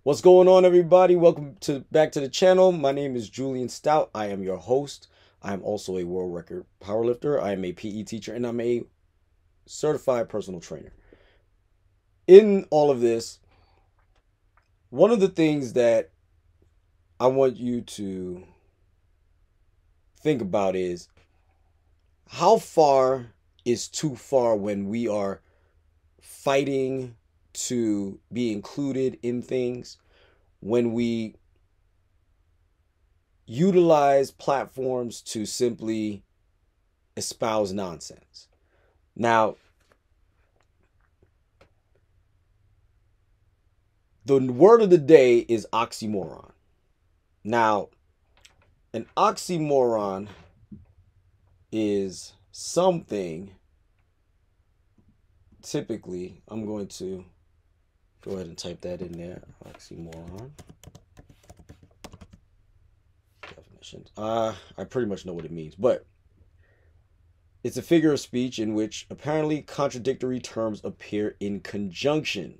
What's going on, everybody? Welcome back to the channel. My name is Julien Stoutt. I am your host. I am also a world record powerlifter. I am a PE teacher, and I'm a certified personal trainer. In all of this, one of the things that I want you to think about is how far is too far when we are fighting to be included in things, when we utilize platforms to simply espouse nonsense. Now, the word of the day is oxymoron. Now, an oxymoron is something, typically, I'm going to go ahead and type that in there, oxymoron. Definitions. I pretty much know what it means, but it's a figure of speech in which apparently contradictory terms appear in conjunction.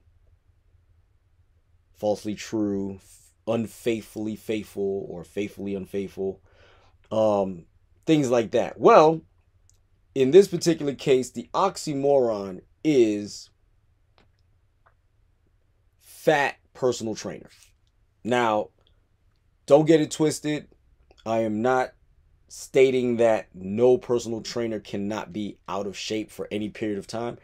Falsely true, unfaithfully faithful, or faithfully unfaithful. Things like that. Well, in this particular case, the oxymoron is fat personal trainer. Now, don't get it twisted. I am not stating that no personal trainer cannot be out of shape for any period of time,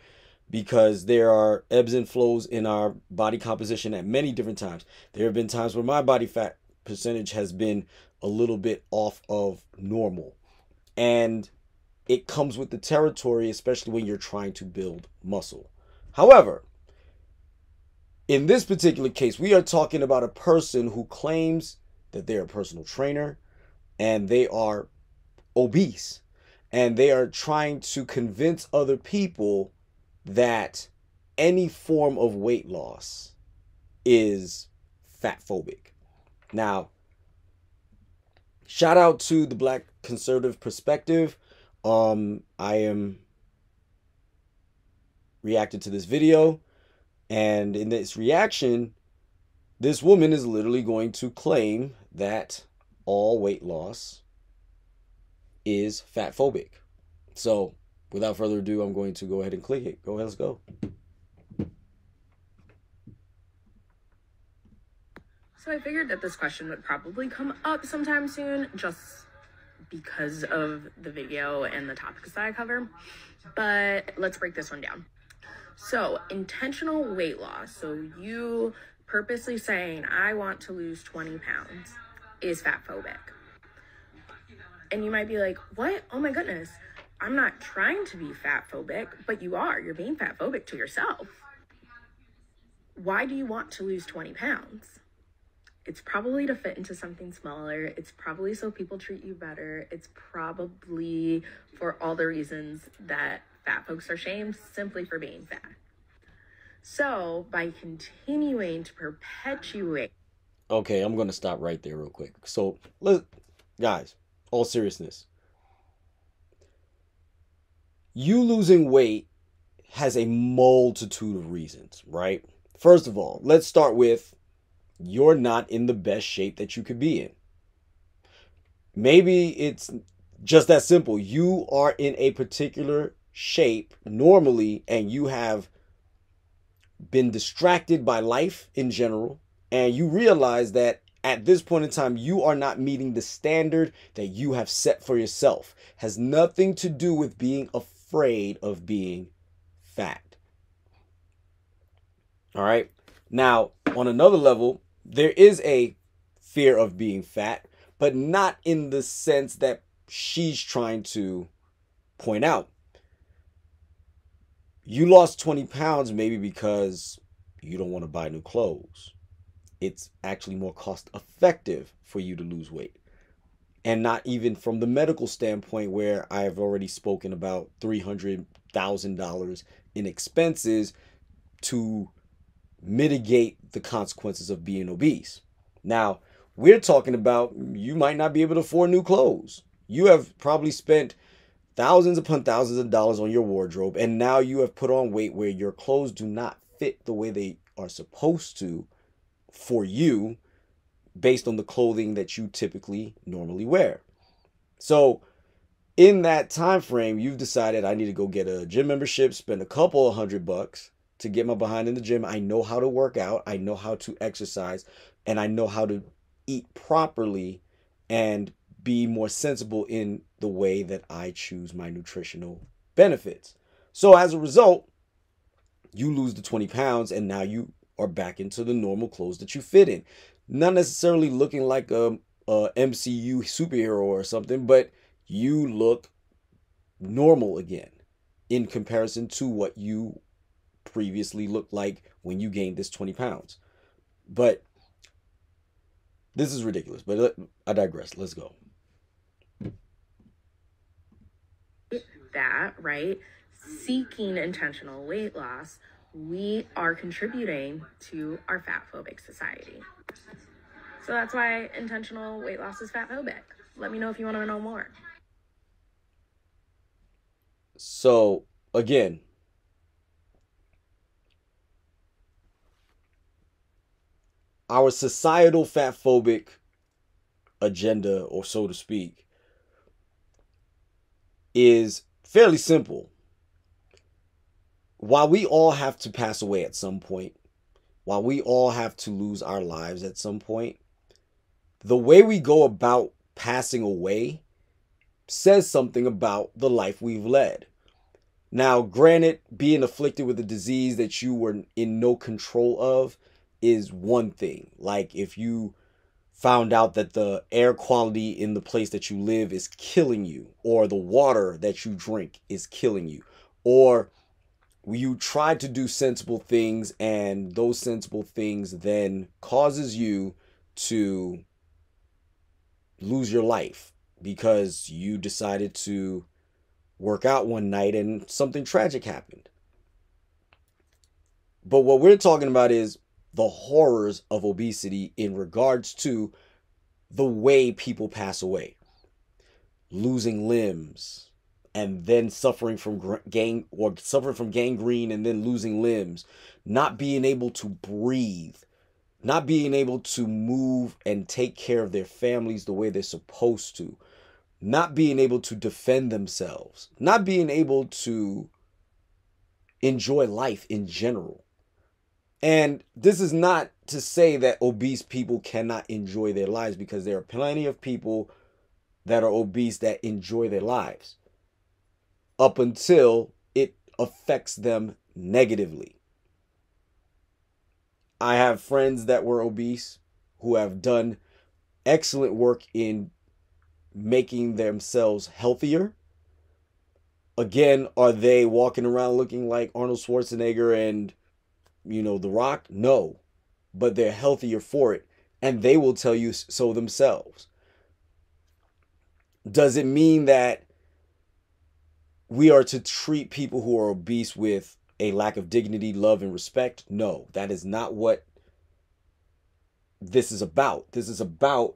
because there are ebbs and flows in our body composition at many different times. There have been times where my body fat percentage has been a little bit off of normal. And it comes with the territory, especially when you're trying to build muscle. However, in this particular case, we are talking about a person who claims that they're a personal trainer and they are obese. And they are trying to convince other people that any form of weight loss is fatphobic. Now, shout out to the Black conservative perspective. I am reacted to this video, and in this reaction, this woman is literally going to claim that all weight loss is fatphobic. So, without further ado, I'm going to go ahead and click it. Go ahead, let's go. So I figured that this question would probably come up sometime soon, just because of the video and the topics that I cover. But let's break this one down. So intentional weight loss, so you purposely saying, I want to lose 20 pounds, is fatphobic. And you might be like, what? Oh my goodness. I'm not trying to be fatphobic, but you are. You're being fatphobic to yourself. Why do you want to lose 20 pounds? It's probably to fit into something smaller. It's probably so people treat you better. It's probably for all the reasons that fat folks are shamed simply for being fat. So by continuing to perpetuate. Okay, I'm going to stop right there real quick. So, guys, all seriousness. You losing weight has a multitude of reasons, right? First of all, let's start with you're not in the best shape that you could be in. Maybe it's just that simple. You are in a particular shape normally, and you have been distracted by life in general, and you realize that at this point in time, you are not meeting the standard that you have set for yourself. Has nothing to do with being afraid of being fat. All right. Now, on another level, there is a fear of being fat, but not in the sense that she's trying to point out. You lost 20 pounds maybe because you don't want to buy new clothes. It's actually more cost effective for you to lose weight. And not even from the medical standpoint, where I have already spoken about $300,000 in expenses to mitigate the consequences of being obese. Now, we're talking about you might not be able to afford new clothes. You have probably spent thousands upon thousands of dollars on your wardrobe, and now you have put on weight where your clothes do not fit the way they are supposed to for you based on the clothing that you typically normally wear. So in that time frame, you've decided I need to go get a gym membership, spend a couple of $100 to get my behind in the gym. I know how to work out, I know how to exercise, and I know how to eat properly and be more sensible in the way that I choose my nutritional benefits. So as a result, you lose the 20 pounds and now you are back into the normal clothes that you fit in. Not necessarily looking like a MCU superhero or something, but you look normal again in comparison to what you previously looked like when you gained this 20 pounds. But this is ridiculous, but I digress. Let's go. That, right? Seeking intentional weight loss, we are contributing to our fatphobic society. So that's why intentional weight loss is fatphobic. Let me know if you want to know more. So again, our societal fatphobic agenda, or so to speak, is fairly simple. While we all have to pass away at some point, while we all have to lose our lives at some point, the way we go about passing away says something about the life we've led. Now, granted, being afflicted with a disease that you were in no control of is one thing. Like if you found out that the air quality in the place that you live is killing you, or the water that you drink is killing you, or you tried to do sensible things and those sensible things then causes you to lose your life because you decided to work out one night and something tragic happened. But what we're talking about is the horrors of obesity in regards to the way people pass away. Losing limbs and then suffering from gangrene and then losing limbs, not being able to breathe, not being able to move and take care of their families the way they're supposed to, not being able to defend themselves, not being able to enjoy life in general. And this is not to say that obese people cannot enjoy their lives, because there are plenty of people that are obese that enjoy their lives up until it affects them negatively. I have friends that were obese who have done excellent work in making themselves healthier. Again, are they walking around looking like Arnold Schwarzenegger and, The Rock? No, but they're healthier for it, and they will tell you so themselves. Does it mean that we are to treat people who are obese with a lack of dignity, love, and respect? No, that is not what this is about. This is about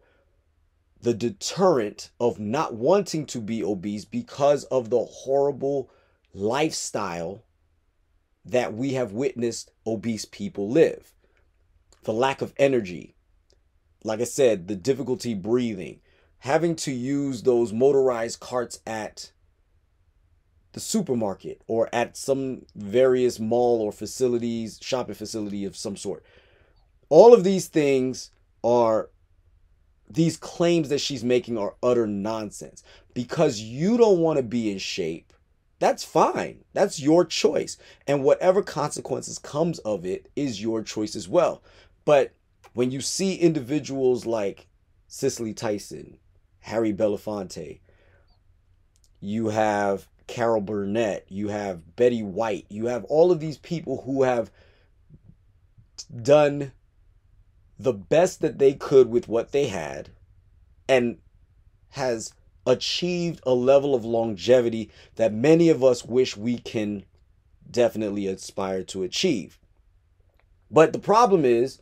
the deterrent of not wanting to be obese because of the horrible lifestyle that we have witnessed obese people live. The lack of energy, like I said, the difficulty breathing, having to use those motorized carts at the supermarket or at some various mall or facilities, shopping facility of some sort. All of these things are, these claims that she's making are utter nonsense. Because you don't want to be in shape, that's fine. That's your choice. And whatever consequences comes of it is your choice as well. But when you see individuals like Cicely Tyson, Harry Belafonte, you have Carol Burnett, you have Betty White, you have all of these people who have done the best that they could with what they had and has achieved a level of longevity that many of us wish we can definitely aspire to achieve. But the problem is,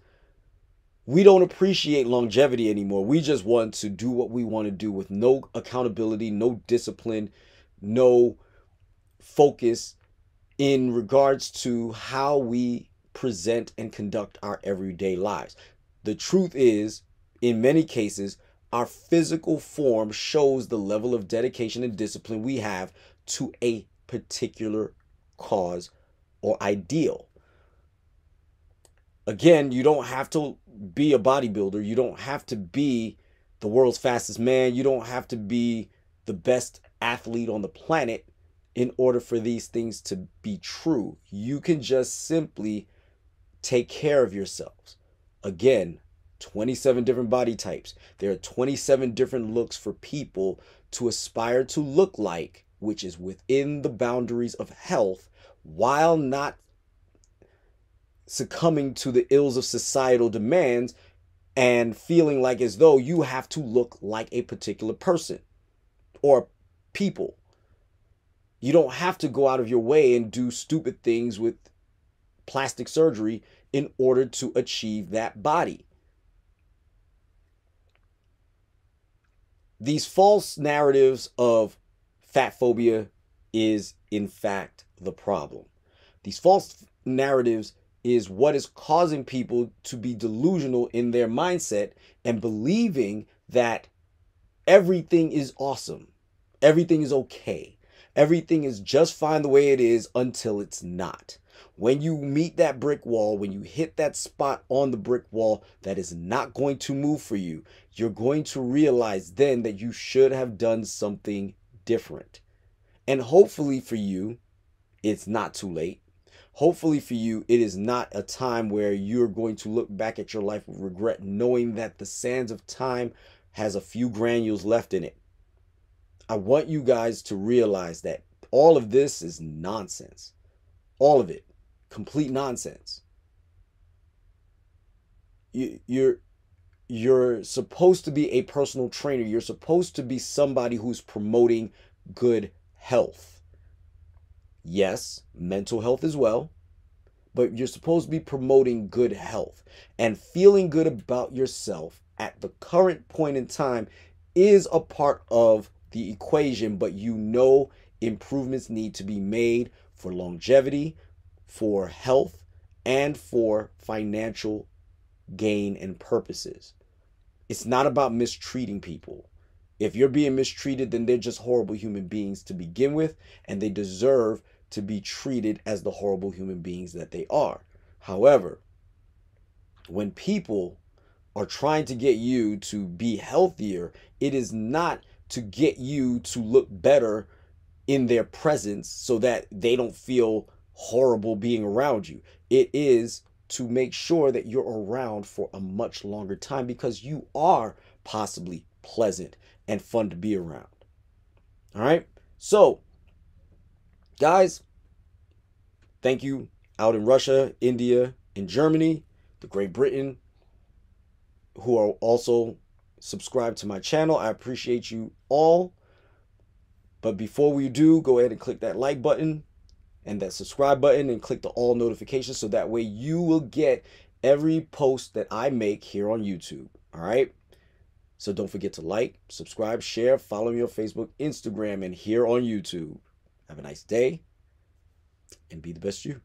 we don't appreciate longevity anymore. We just want to do what we want to do with no accountability, no discipline, no focus in regards to how we present and conduct our everyday lives. The truth is, in many cases, our physical form shows the level of dedication and discipline we have to a particular cause or ideal. Again, you don't have to be a bodybuilder. You don't have to be the world's fastest man. You don't have to be the best athlete on the planet in order for these things to be true. You can just simply take care of yourselves. Again, 27 different body types. There are 27 different looks for people to aspire to look like, which is within the boundaries of health, while not succumbing to the ills of societal demands and feeling like as though you have to look like a particular person or people. You don't have to go out of your way and do stupid things with plastic surgery in order to achieve that body. These false narratives of fat phobia is in fact the problem. These false narratives is what is causing people to be delusional in their mindset and believing that everything is awesome. Everything is okay. Everything is just fine the way it is until it's not. When you meet that brick wall, when you hit that spot on the brick wall that is not going to move for you, you're going to realize then that you should have done something different. And hopefully for you, it's not too late. Hopefully for you, it is not a time where you're going to look back at your life with regret, knowing that the sands of time has a few granules left in it. I want you guys to realize that all of this is nonsense. All of it. Complete nonsense. You're supposed to be a personal trainer. You're supposed to be somebody who's promoting good health. Yes, mental health as well, but you're supposed to be promoting good health, and feeling good about yourself at the current point in time is a part of the equation, but you know improvements need to be made for longevity, for health, and for financial gain and purposes. It's not about mistreating people. If you're being mistreated, then they're just horrible human beings to begin with, and they deserve to be treated as the horrible human beings that they are. However, when people are trying to get you to be healthier, it is not to get you to look better in their presence so that they don't feel horrible being around you. It is to make sure that you're around for a much longer time because you are possibly pleasant and fun to be around. All right? So, guys, thank you out in Russia, India, and Germany, the Great Britain, who are also subscribed to my channel. I appreciate you all. But before we do, go ahead and click that like button and that subscribe button and click the all notifications so that way you will get every post that I make here on YouTube. All right? So don't forget to like, subscribe, share, follow me on Facebook, Instagram, and here on YouTube. Have a nice day and be the best you.